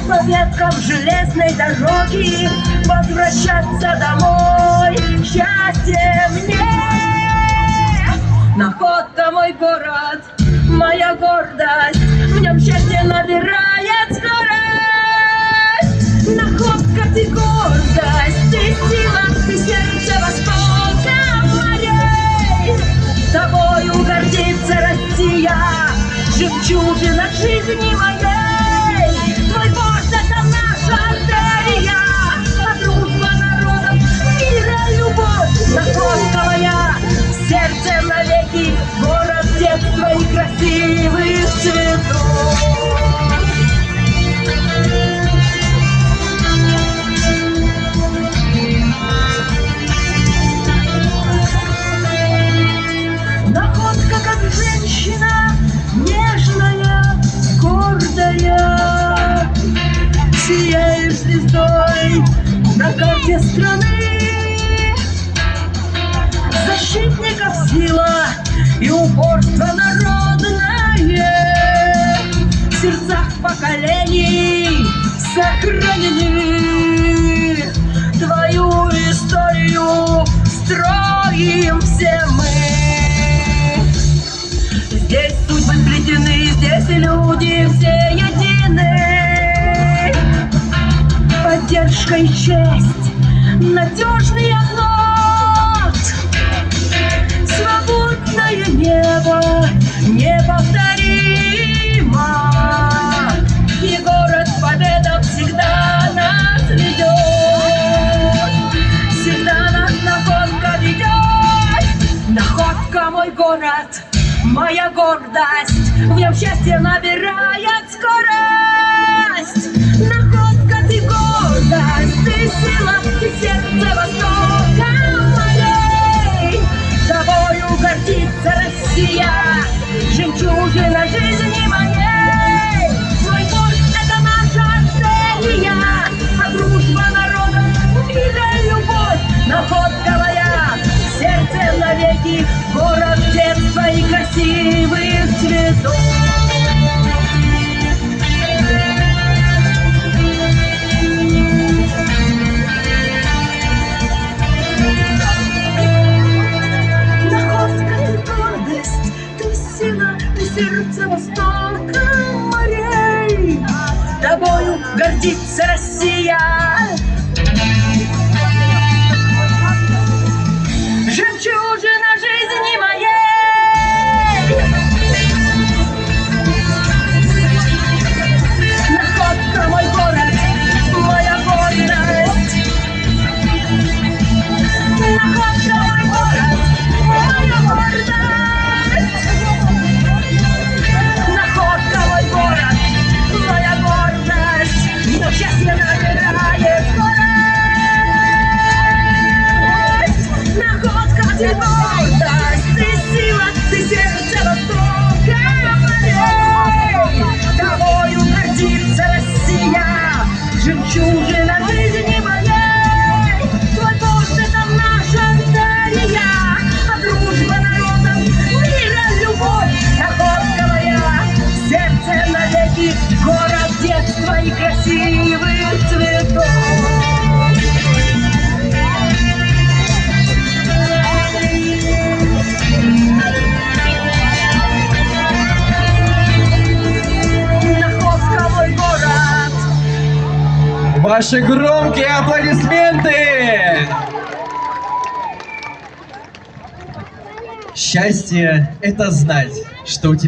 по веткам железной дороги возвращаться домой. Счастье мне! Находка мой город, моя гордость, в нем счастье набирает скорость. Находка ты гордость, ты сила, ты сердце востока морей. Тобою гордится Россия, жемчужина жизни моей. Твой борт — это наша артерия, а дружба народов, мира, любовь. Находка моя, в сердце навеки, город детства и красивых цветов. Находка как женщина, нежная, гордая, сияешь звездой на карте страны. Защитников сила и упорство народное в сердцах поколений сохранены. Твою историю строим все мы. Здесь судьбы сплетены, здесь и люди все едины. Поддержка и честь, надежный оплот. Свободное небо неповторимо. И город победа всегда нас ведет. Всегда нас находка ведет. Находка мой город, моя гордость, в нем счастье набирает скорость. Находка ты гордость, ты сила, ты сердце востока морей. Тобою гордится Россия, жемчужина жизни моей. Твой борт — это наша артерия, а дружба народов, мира и любовь. Находка моя, в сердце навеки, город детства и красивых цветов. Находка ты гордость, ты сила, ты сердце востока морей. Тобою гордится Россия, жемчужина жизни моей. Находка мой город, моя гордость. Находка мой город, моя гордость. Находка мой город, моя гордость. Но счастье набирает скорость. Находка ты гордость, ты сила, ты сердце востока морей. Тобою гордится Россия, жемчужина жизни моей. Твой борт — это наша артерия, а дружба народов, мира, любовь. Находка моя, в сердце навеки, город детства и красивых цветов. Ваши громкие аплодисменты! Счастье — это знать, что у тебя